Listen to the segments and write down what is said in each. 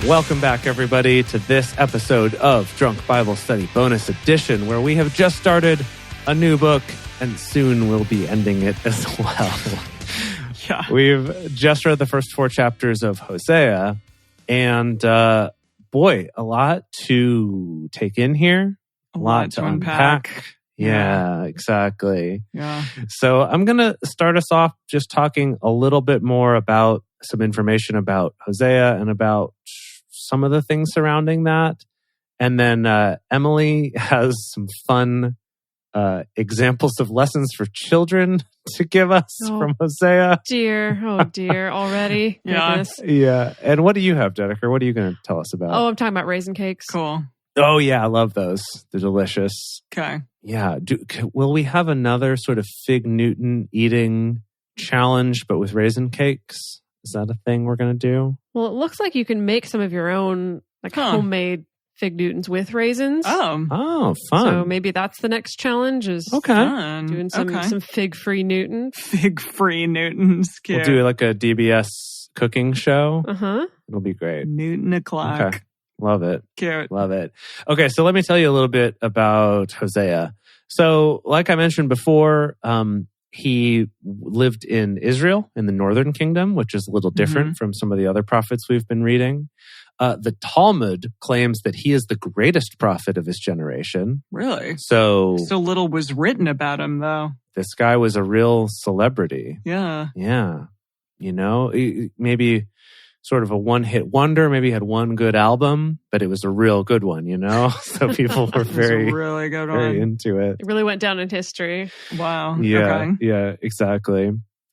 Welcome back, everybody, to this episode of Drunk Bible Study Bonus Edition, where we have just started a new book and soon we'll be ending it as well. Yeah. We've just read the first 4 chapters of Hosea, and boy, a lot to take in here, a lot to unpack. Yeah, exactly. Yeah. So I'm going to start us off just talking a little bit more about some information about Hosea and about some of the things surrounding that. And then Emily has some fun examples of lessons for children to give us from Hosea. Oh dear, already? Goodness. Yeah. And what do you have, Dedeker? What are you going to tell us about? Oh, I'm talking about raisin cakes. Cool. Oh, yeah. I love those. They're delicious. Okay. Yeah. Will we have another sort of Fig Newton eating challenge, but with raisin cakes? Is that a thing we're going to do? Well, it looks like you can make some of your own homemade Fig Newtons with raisins. Oh, fun. So maybe that's the next challenge is doing some fig-free Newton. Fig-free Newtons. Cute. We'll do like a DBS cooking show. Uh-huh. It'll be great. Newton o'clock. Okay. Love it. Cute. Love it. Okay, so let me tell you a little bit about Hosea. So, like I mentioned before, he lived in Israel, in the northern kingdom, which is a little different from some of the other prophets we've been reading. The Talmud claims that he is the greatest prophet of his generation. Really? So little was written about him, though. This guy was a real celebrity. Yeah. Yeah. You know, maybe sort of a one-hit wonder. Maybe he had one good album, but it was a real good one, you know? So people were very into it. It really went down in history. Wow. Yeah, yeah, exactly.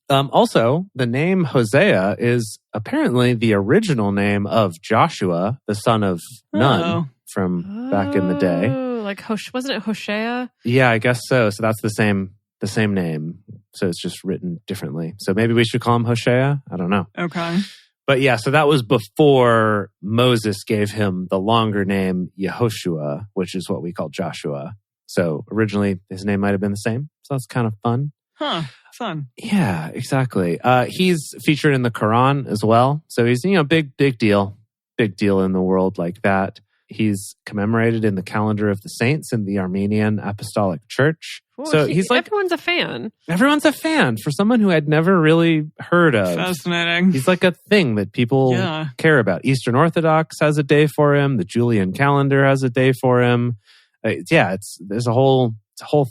Also, the name Hosea is apparently the original name of Joshua, the son of Nun, from back in the day. Like, wasn't it Hosea? Yeah, I guess so. So that's the same name. So it's just written differently. So maybe we should call him Hosea? I don't know. Okay. But yeah, so that was before Moses gave him the longer name Yehoshua, which is what we call Joshua. So originally his name might have been the same. So that's kind of fun. Huh. Fun. Yeah, exactly. He's featured in the Quran as well. So he's, big deal. Big deal in the world like that. He's commemorated in the calendar of the saints in the Armenian Apostolic Church. Ooh, so he's like... Everyone's a fan. Everyone's a fan for someone who I'd never really heard of. Fascinating. He's like a thing that people care about. Eastern Orthodox has a day for him. The Julian calendar has a day for him. There's a whole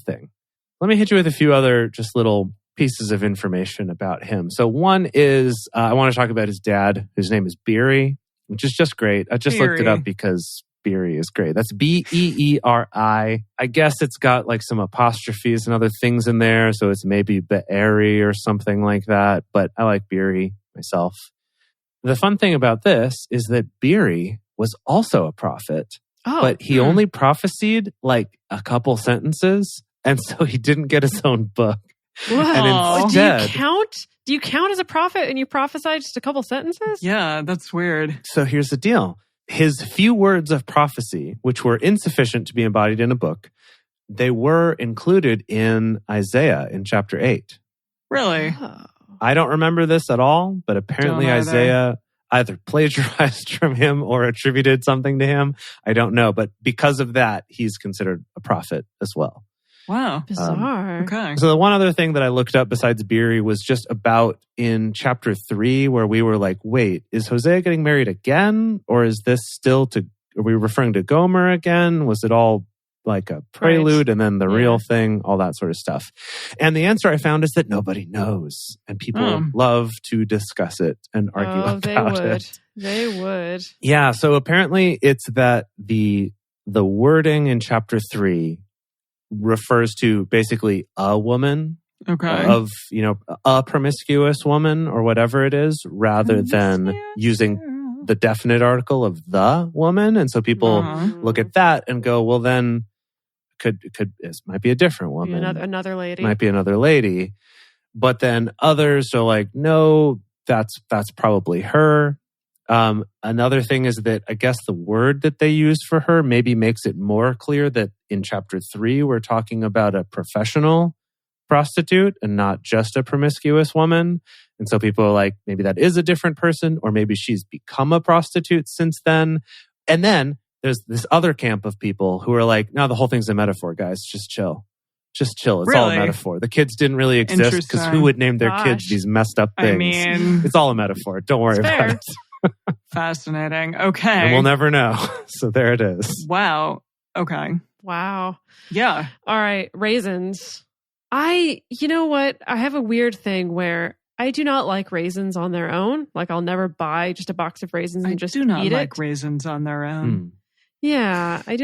thing. Let me hit you with a few other just little pieces of information about him. So one is, I want to talk about his dad, whose name is Beeri, which is just great. I just looked it up because Beeri is great. That's Beeri. I guess it's got like some apostrophes and other things in there. So it's maybe Be'eri or something like that. But I like Beeri myself. The fun thing about this is that Beeri was also a prophet, but he only prophesied like a couple sentences. And so he didn't get his own book. Whoa. And instead, do you count as a prophet and you prophesy just a couple sentences? Yeah, that's weird. So here's the deal. His few words of prophecy, which were insufficient to be embodied in a book, they were included in Isaiah in chapter 8. Really? Oh. I don't remember this at all, but apparently Isaiah either plagiarized from him or attributed something to him. I don't know. But because of that, he's considered a prophet as well. Wow. Bizarre. Okay. So the one other thing that I looked up besides Beeri was just about in chapter 3, where we were like, wait, is Hosea getting married again? Or is this still are we referring to Gomer again? Was it all like a prelude and then the real thing, all that sort of stuff? And the answer I found is that nobody knows. And people love to discuss it and argue about it. They would. Yeah. So apparently it's that the wording in chapter 3 refers to basically a woman of, a promiscuous woman or whatever it is, rather than using the definite article of the woman. And so people look at that and go, well, then this might be a different woman. Another lady. Might be another lady. But then others are like, no, that's probably her. Another thing is that I guess the word that they use for her maybe makes it more clear that in chapter 3, we're talking about a professional prostitute and not just a promiscuous woman. And so people are like, maybe that is a different person, or maybe she's become a prostitute since then. And then there's this other camp of people who are like, no, the whole thing's a metaphor, guys. Just chill. Just chill. It's all a metaphor. The kids didn't really exist because who would name their kids these messed up things? I mean, it's all a metaphor. Don't worry about it. Fascinating. Okay. And we'll never know. So there it is. Wow. Okay. Wow. Yeah. All right. Raisins. You know what? I have a weird thing where I do not like raisins on their own. Like I'll never buy just a box of raisins and just eat it. I do not like raisins on their own. Yeah. I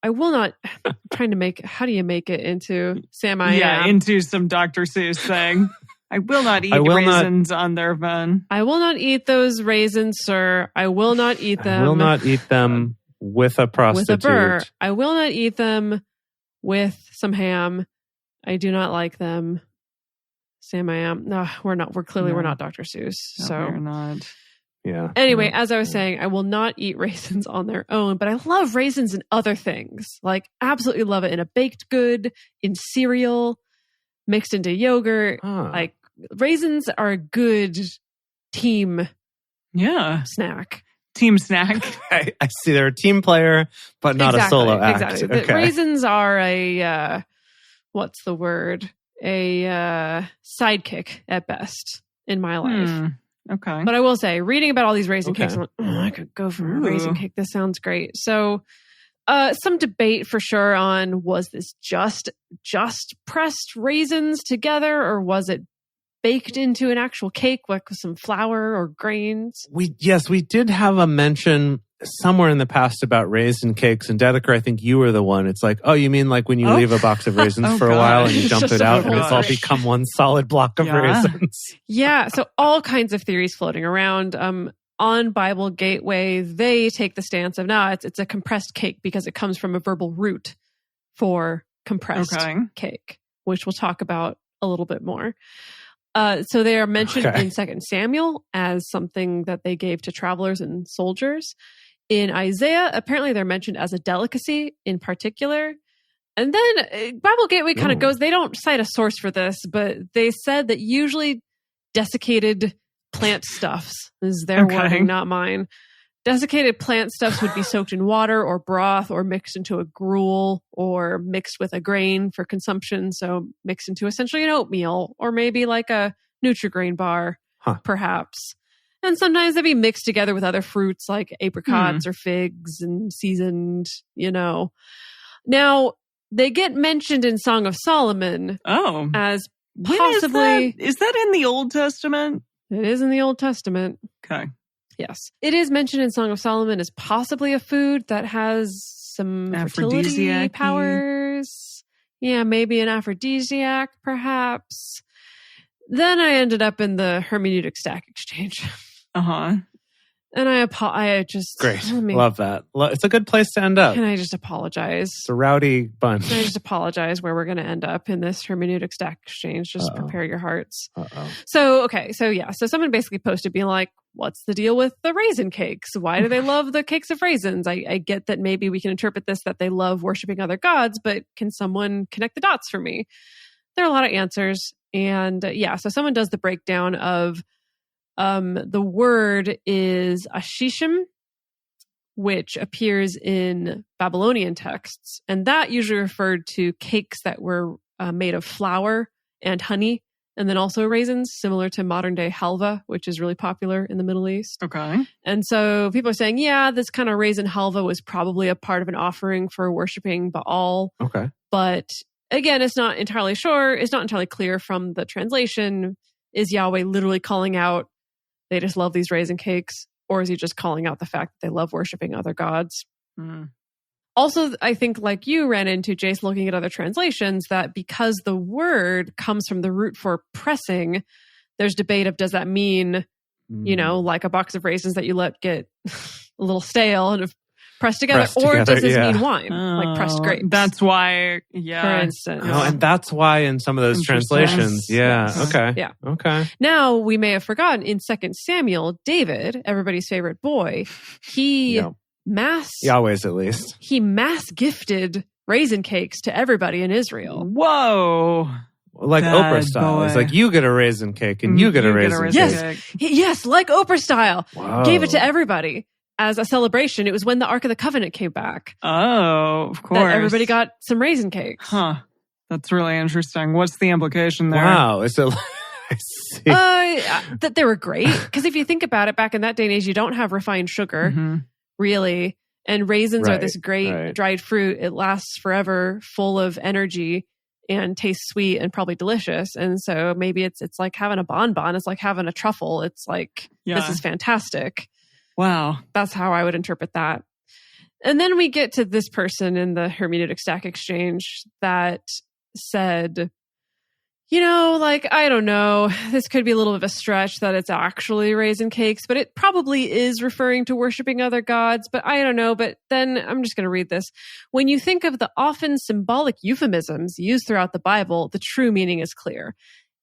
will not. I'm trying to make, how do you make it into Sam I Yeah, Am? into some Dr. Seuss thing. I will not eat raisins on their own. I will not eat those raisins, sir. I will not eat them. I will not eat them with a prostitute. With a burr. I will not eat them with some ham. I do not like them. Sam I Am. No, we're not. We're not Dr. Seuss. No, so we're not. Yeah. Anyway, as I was saying, I will not eat raisins on their own, but I love raisins in other things. Like, absolutely love it in a baked good, in cereal, mixed into yogurt. Like, raisins are a good team snack. Team snack. I see they're a team player, but not a solo act. Exactly. Okay. Raisins are a, what's the word? A sidekick at best in my life. Okay. But I will say, reading about all these raisin cakes, I'm like, I could go for a raisin cake. This sounds great. So some debate for sure on, was this just pressed raisins together, or was it baked into an actual cake like with some flour or grains? We did have a mention somewhere in the past about raisin cakes, and Dedeker, I think you were the one. It's like, oh, you mean like when you leave a box of raisins for a while and you dump it out and it's all become one solid block of raisins? Yeah, so all kinds of theories floating around. On Bible Gateway, they take the stance of, it's a compressed cake because it comes from a verbal root for compressed cake, which we'll talk about a little bit more. So they are mentioned in 2 Samuel as something that they gave to travelers and soldiers. In Isaiah, apparently they're mentioned as a delicacy in particular. And then Bible Gateway kind of goes, they don't cite a source for this, but they said that usually desiccated plant stuffs is their wording, not mine. Desiccated plant stuffs would be soaked in water or broth or mixed into a gruel or mixed with a grain for consumption. So mixed into essentially an oatmeal or maybe like a Nutri-Grain bar, perhaps. And sometimes they'd be mixed together with other fruits like apricots or figs and seasoned, Now, they get mentioned in Song of Solomon as possibly... Is that in the Old Testament? It is in the Old Testament. Okay. Yes. It is mentioned in Song of Solomon as possibly a food that has some fertility powers. Yeah, maybe an aphrodisiac, perhaps. Then I ended up in the hermeneutic stack exchange. And I just... Great. Love that. It's a good place to end up. Can I just apologize? It's a rowdy bunch. Can I just apologize where we're going to end up in this hermeneutic stack exchange? Just prepare your hearts. So someone basically posted being like, what's the deal with the raisin cakes? Why do they love the cakes of raisins? I get that maybe we can interpret this that they love worshiping other gods, but can someone connect the dots for me? There are a lot of answers. And so someone does the breakdown of the word is ashishim, which appears in Babylonian texts. And that usually referred to cakes that were made of flour and honey, and then also raisins, similar to modern day halva, which is really popular in the Middle East. Okay. And so people are saying, this kind of raisin halva was probably a part of an offering for worshiping Baal. Okay. But again, it's not entirely sure. It's not entirely clear from the translation. Is Yahweh literally calling out, they just love these raisin cakes? Or is he just calling out the fact that they love worshiping other gods? Also, I think like you ran into, Jace, looking at other translations, that because the word comes from the root for pressing, there's debate of, does that mean, like a box of raisins that you let get a little stale and pressed together? Does this mean wine, like pressed grapes? That's why, for instance. And that's why in some of those translations, okay. Now, we may have forgotten, in 2 Samuel, David, everybody's favorite boy, he Yahweh's at least. He mass gifted raisin cakes to everybody in Israel. Whoa. Like Oprah style. It's like, you get a raisin cake and you get a raisin cake. Yes, like Oprah style. Whoa. Gave it to everybody as a celebration. It was when the Ark of the Covenant came back. Oh, of course. That everybody got some raisin cakes. Huh. That's really interesting. What's the implication there? Wow. Is it I see. That they were great. Because if you think about it, back in that day and age, you don't have refined sugar, really. And raisins are this great dried fruit. It lasts forever, full of energy and tastes sweet and probably delicious. And so maybe it's like having a bonbon. It's like having a truffle. It's like, this is fantastic. Wow. That's how I would interpret that. And then we get to this person in the hermeneutic stack exchange that said, I don't know, this could be a little bit of a stretch that it's actually raisin cakes, but it probably is referring to worshiping other gods, but I don't know. But then I'm just going to read this. When you think of the often symbolic euphemisms used throughout the Bible, the true meaning is clear.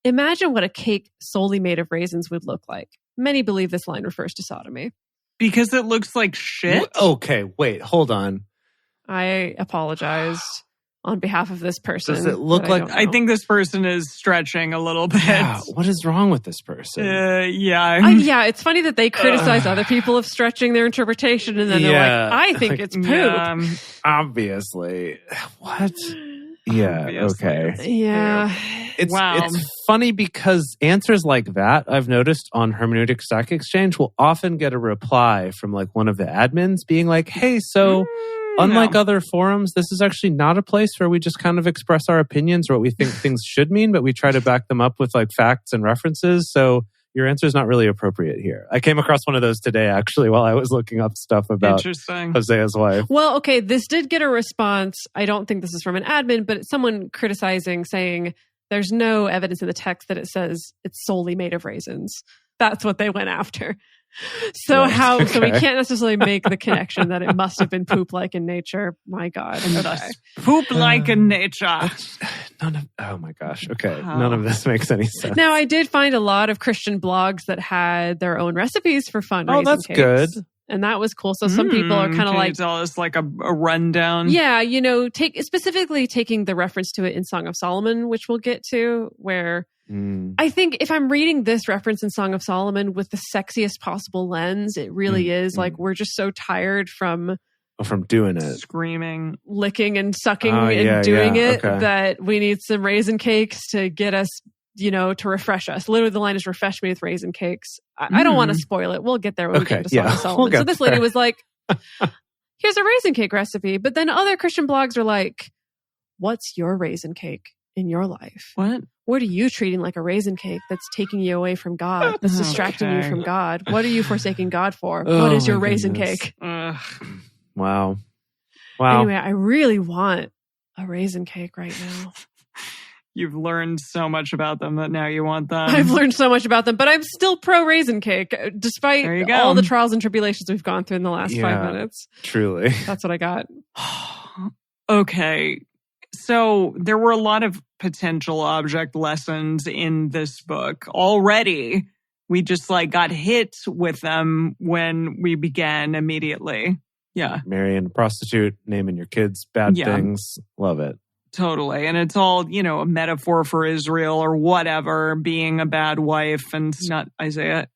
Imagine what a cake solely made of raisins would look like. Many believe this line refers to sodomy. Because it looks like shit? Okay, wait, hold on. I apologized on behalf of this person. Does it look like... I think this person is stretching a little bit. Yeah, what is wrong with this person? Yeah, it's funny that they criticize other people of stretching their interpretation, and then they're like, I think it's poop. Yeah. Obviously. What? Yeah, Obviously. okay. Yeah. It's funny because answers like that, I've noticed on Hermeneutic Stack Exchange, will often get a reply from like one of the admins being like, hey, so... Unlike other forums, this is actually not a place where we just kind of express our opinions or what we think things should mean, but we try to back them up with like facts and references. So your answer is not really appropriate here. I came across one of those today, actually, while I was looking up stuff about Hosea's wife. Well, okay, this did get a response. I don't think this is from an admin, but it's someone criticizing, saying there's no evidence in the text that it says it's solely made of raisins. That's what they went after. So so we can't necessarily make the connection that it must have been poop-like in nature. My God. Okay. Poop-like in nature. Oh my gosh. Okay. None of this makes any sense. Now, I did find a lot of Christian blogs that had their own recipes for fun raisin that's cakes. Good. And that was cool. So some people are kind of like... tell us like a rundown? Yeah, specifically taking the reference to it in Song of Solomon, which we'll get to, where... I think if I'm reading this reference in Song of Solomon with the sexiest possible lens, it really is like we're just so tired from doing it, screaming, licking and sucking and doing it that we need some raisin cakes to get us, to refresh us. Literally, the line is "refresh me with raisin cakes." I don't want to spoil it. We'll get there when we get to Song of Solomon. So this lady was like, "Here's a raisin cake recipe," but then other Christian blogs are like, "What's your raisin cake in your life? What are you treating like a raisin cake that's taking you away from God, that's distracting you from God? What are you forsaking God for? What is your raisin cake?" Wow. Anyway, I really want a raisin cake right now. You've learned so much about them that now you want them. I've learned so much about them, but I'm still pro raisin cake, despite all the trials and tribulations we've gone through in the last 5 minutes. Truly. That's what I got. Okay. So there were a lot of potential object lessons in this book already. We just got hit with them when we began immediately. Yeah. Marrying a prostitute, naming your kids bad things. Love it. Totally. And it's all, a metaphor for Israel or whatever, being a bad wife and not Isaiah.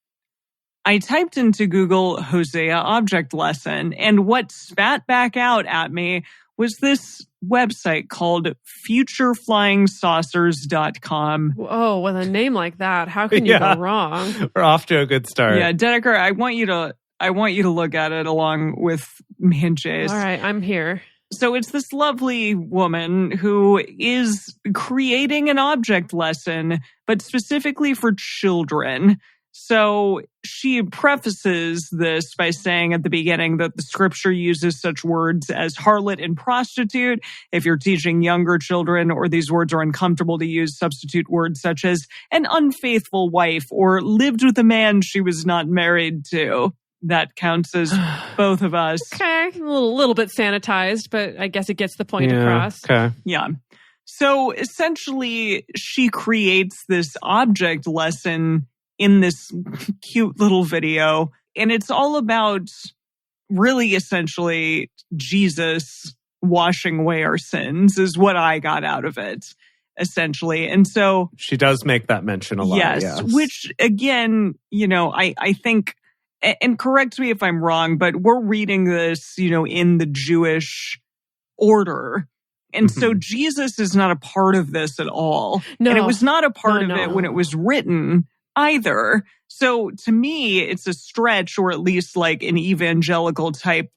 I typed into Google Hosea object lesson, and what spat back out at me was this website called futureflyingsaucers.com. Oh, with a name like that, how can you go wrong? We're off to a good start. Yeah, Dedeker, I want you to look at it along with me and Jace. All right, I'm here. So it's this lovely woman who is creating an object lesson, but specifically for children. So she prefaces this by saying at the beginning that the scripture uses such words as harlot and prostitute. If you're teaching younger children or these words are uncomfortable to use, substitute words such as an unfaithful wife or lived with a man she was not married to. That counts as both of us. Okay, a little bit sanitized, but I guess it gets the point across. Okay. Yeah. So essentially, she creates this object lesson in this cute little video. And it's all about really essentially Jesus washing away our sins is what I got out of it, essentially. And so she does make that mention a lot. Yes. Which again, I think, and correct me if I'm wrong, but we're reading this, in the Jewish order. And so Jesus is not a part of this at all. No. And it was not a part of it when it was written either. So to me, it's a stretch, or at least like an evangelical type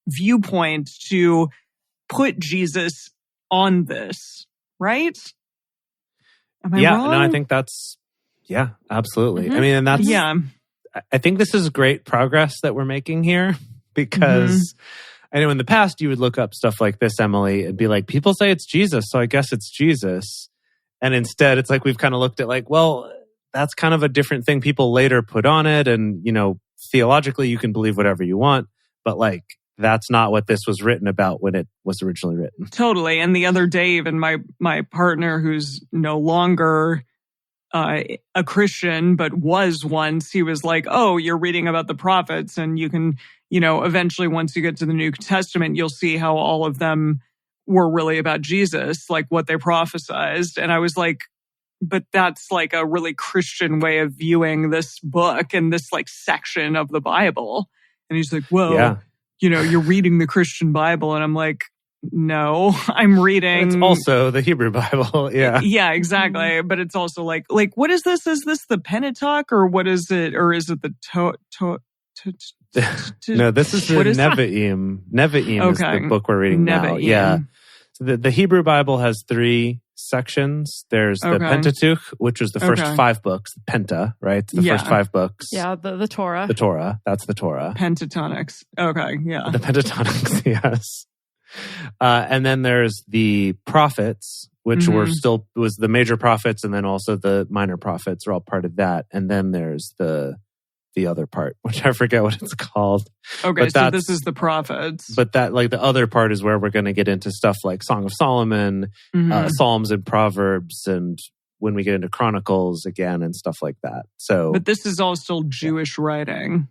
viewpoint, to put Jesus on this, right? Am I wrong? No, I think that's, absolutely. I mean, and that's, I think this is great progress that we're making here, because I know in the past you would look up stuff like this, Emily, and be like, people say it's Jesus, so I guess it's Jesus. And instead, it's like we've kind of looked at like, well, that's kind of a different thing people later put on it. And, theologically, you can believe whatever you want, but like, that's not what this was written about when it was originally written. Totally. And the other day, even my partner, who's no longer a Christian, but was once, he was like, oh, you're reading about the prophets, and you can, eventually once you get to the New Testament, you'll see how all of them were really about Jesus, like what they prophesized. And I was like, but that's like a really Christian way of viewing this book and this like section of the Bible. And he's like, well, you're reading the Christian Bible. And I'm like, no, I'm reading. It's also the Hebrew Bible. Yeah. Yeah, exactly. But it's also like, what is this? Is this the Pentateuch, or what is it? Or is it the No, this is the Nevi'im. Nevi'im is the book we're reading now. Yeah. So the Hebrew Bible has 3 sections. There's the Pentateuch, which was the first 5 books. Penta, right? The first 5 books. Yeah, the Torah. The Torah. That's the Torah. Pentatonics. Okay, yeah. The Pentatonics, yes. And then there's the prophets, which was the major prophets, and then also the minor prophets are all part of that. And then there's the other part, which I forget what it's called. Okay, so this is the prophets. But that, like, the other part is where we're going to get into stuff like Song of Solomon, Psalms and Proverbs, and when we get into Chronicles again and stuff like that. So, but this is all still Jewish writing.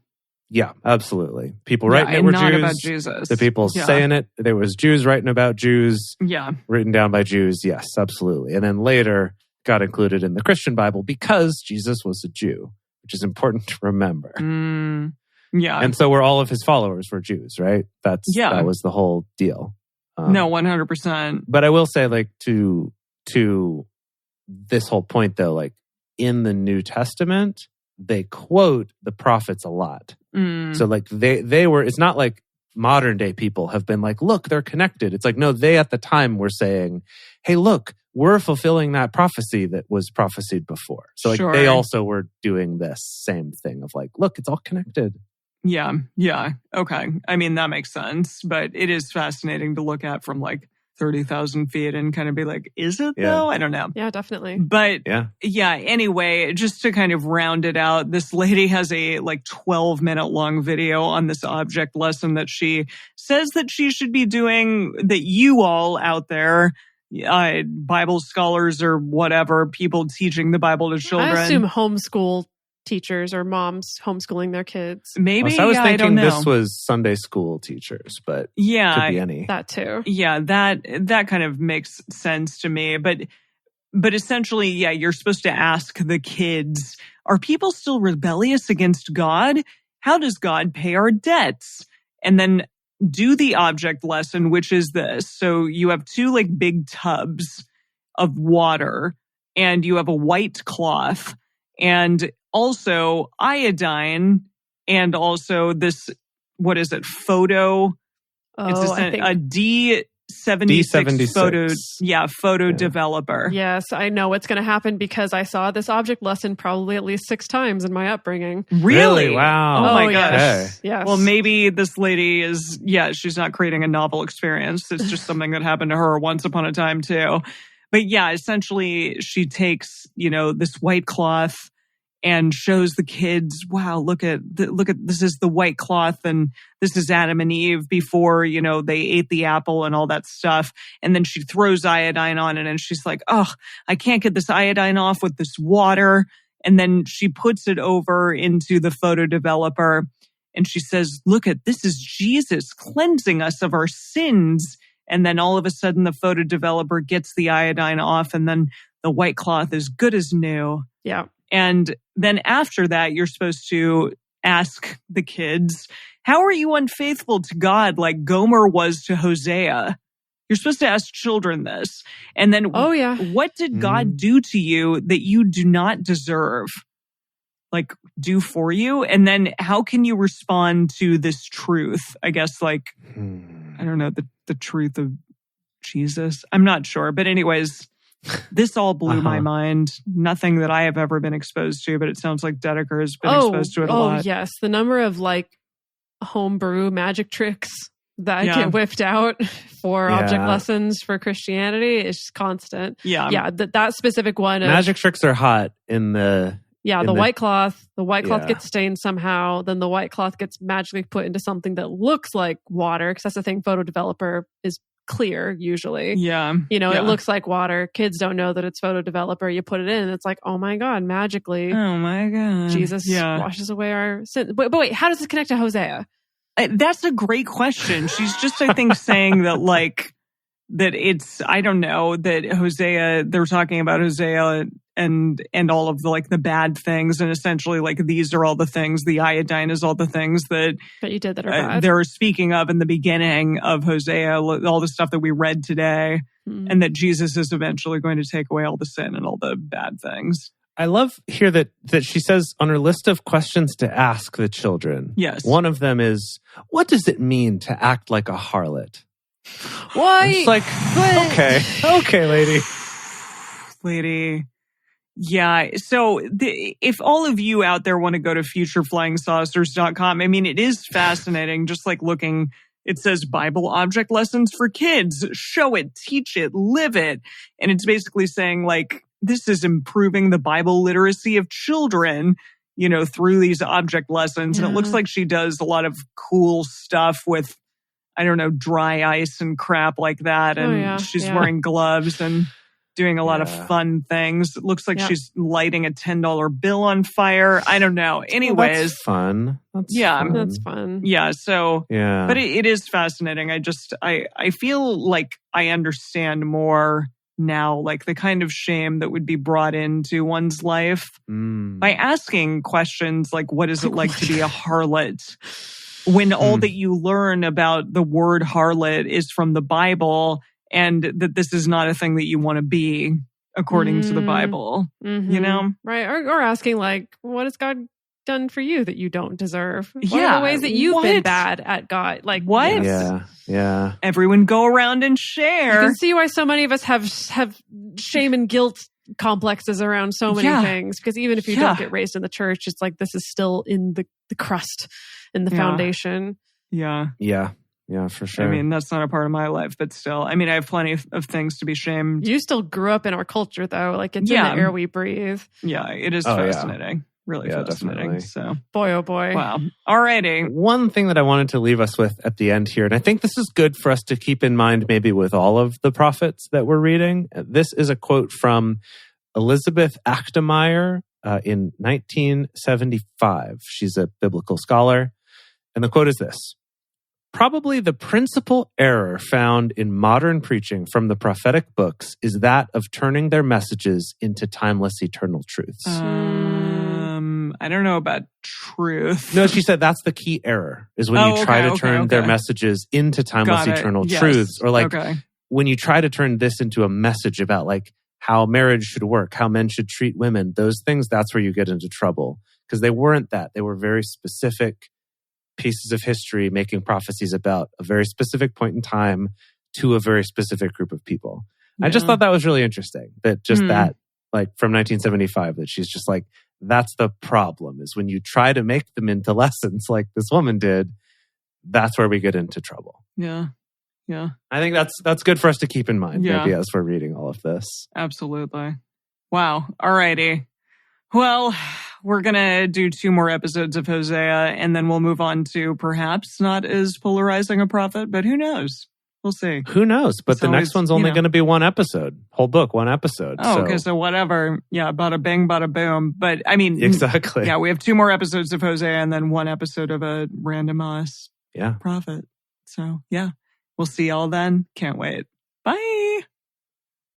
Yeah, absolutely. People writing it were not Jews. About Jesus. The people saying it, there was Jews writing about Jews. Yeah. Written down by Jews. Yes, absolutely. And then later got included in the Christian Bible because Jesus was a Jew, which is important to remember. Yeah. And so were all of his followers were Jews, right? That was the whole deal. No, 100%. But I will say, like, to this whole point, though, like, in the New Testament, they quote the prophets a lot. So like they were, it's not like modern day people have been like, look, they're connected. It's like, no, they at the time were saying, hey, look, we're fulfilling that prophecy that was prophesied before. So like they also were doing this same thing of like, look, it's all connected. Yeah. Yeah. Okay. I mean, that makes sense, but it is fascinating to look at from like 30,000 feet and kind of be like, is it though? I don't know. Yeah, definitely. But anyway, just to kind of round it out, this lady has a like 12-minute long video on this object lesson that she says that she should be doing, that you all out there, Bible scholars or whatever, people teaching the Bible to children. I assume homeschool teachers or moms homeschooling their kids. Maybe. So I was thinking this was Sunday school teachers, but could be any. That too. Yeah, that kind of makes sense to me. But essentially, you're supposed to ask the kids, are people still rebellious against God? How does God pay our debts? And then do the object lesson, which is this. So you have 2 like big tubs of water, and you have a white cloth, and also iodine, and also this, what is it, photo? It's a D76 photo developer. Yes, I know what's going to happen because I saw this object lesson probably at least 6 times in my upbringing. Really? Wow. Oh my gosh. Okay. Yes. Well, maybe this lady is, she's not creating a novel experience. It's just something that happened to her once upon a time too. But essentially she takes, this white cloth and shows the kids, wow, look at this is the white cloth, and this is Adam and Eve before, they ate the apple and all that stuff. And then she throws iodine on it, and she's like, oh, I can't get this iodine off with this water. And then she puts it over into the photo developer, and she says, look at, this is Jesus cleansing us of our sins And then all of a sudden the photo developer gets the iodine off and then the white cloth is good as new. Yeah. And then after that, you're supposed to ask the kids, how are you unfaithful to God like Gomer was to Hosea? You're supposed to ask children this. And then, what did God do to you that you do not deserve? Like, do for you? And then how can you respond to this truth? I guess, like, I don't know, the truth of Jesus. I'm not sure. But anyways, this all blew my mind. Nothing that I have ever been exposed to, but it sounds like Dedeker has been exposed to it a lot. Oh, yes. The number of, like, homebrew magic tricks that get whipped out for object lessons for Christianity is constant. Yeah, that specific one. Magic tricks are hot in the... Yeah, the white cloth. The white cloth gets stained somehow. Then the white cloth gets magically put into something that looks like water, because that's the thing. Photo developer is clear usually. Yeah. It looks like water. Kids don't know that it's photo developer. You put it in and it's like, oh my God, magically. Oh my God. Jesus washes away our sins. But wait, how does this connect to Hosea? That's a great question. She's just, I think, saying that, like, that it's, I don't know, that Hosea, they're talking about Hosea and all of the, like, the bad things. And essentially, like, these are all the things, the iodine is all the things that you did that are bad. They're speaking of in the beginning of Hosea, all the stuff that we read today, and that Jesus is eventually going to take away all the sin and all the bad things. I love here that she says on her list of questions to ask the children. Yes. One of them is, what does it mean to act like a harlot? Why? It's like, okay, lady. Yeah. So if all of you out there want to go to futureflyingsaucers.com, I mean, it is fascinating. Just like looking, it says Bible object lessons for kids. Show it, teach it, live it. And it's basically saying, like, this is improving the Bible literacy of children, through these object lessons. And it looks like she does a lot of cool stuff with, I don't know, dry ice and crap like that. And she's wearing gloves and doing a lot of fun things. It looks like she's lighting a $10 bill on fire. I don't know. Anyways. That's fun. That's fun. Yeah. So, yeah. But it is fascinating. I feel like I understand more now, like the kind of shame that would be brought into one's life by asking questions like, what is it like to be a harlot? When all that you learn about the word harlot is from the Bible, and that this is not a thing that you want to be according to the Bible, Right. Or asking, like, what has God done for you that you don't deserve? What are the ways that you've been bad at God? Like, what? Yeah. Everyone go around and share. You can see why so many of us have shame and guilt complexes around so many things, because even if you don't get raised in the church, it's like this is still in the crust, in the foundation. Yeah, for sure. I mean, that's not a part of my life, but still, I mean, I have plenty of things to be shamed. You still grew up in our culture, though. Like, it's in the air we breathe. Yeah, it is fascinating. Really fascinating. Definitely. So, boy, oh boy. Wow. Alrighty. One thing that I wanted to leave us with at the end here, and I think this is good for us to keep in mind maybe with all of the prophets that we're reading. This is a quote from Elizabeth Achtemeyer in 1975. She's a biblical scholar. And the quote is this: probably the principal error found in modern preaching from the prophetic books is that of turning their messages into timeless, eternal truths. I don't know about truth. No, she said that's the key error, is when you try to turn their messages into timeless, eternal truths. Or like when you try to turn this into a message about like how marriage should work, how men should treat women, those things, that's where you get into trouble. Because they weren't that. They were very specific pieces of history making prophecies about a very specific point in time to a very specific group of people. Yeah. I just thought that was really interesting, that just that, like from 1975, that she's just like, that's the problem, is when you try to make them into lessons like this woman did, that's where we get into trouble. Yeah. I think that's good for us to keep in mind maybe as we're reading all of this. Absolutely. Wow. Alrighty. Well, we're going to do 2 more episodes of Hosea, and then we'll move on to perhaps not as polarizing a prophet, but who knows? We'll see. Who knows? But the next one's only going to be 1 episode. Whole book, 1 episode. Oh, okay. So whatever. Yeah, bada bing, bada boom. But I mean... Exactly. Yeah, we have 2 more episodes of Hosea and then 1 episode of a random prophet. So, yeah. We'll see y'all then. Can't wait. Bye.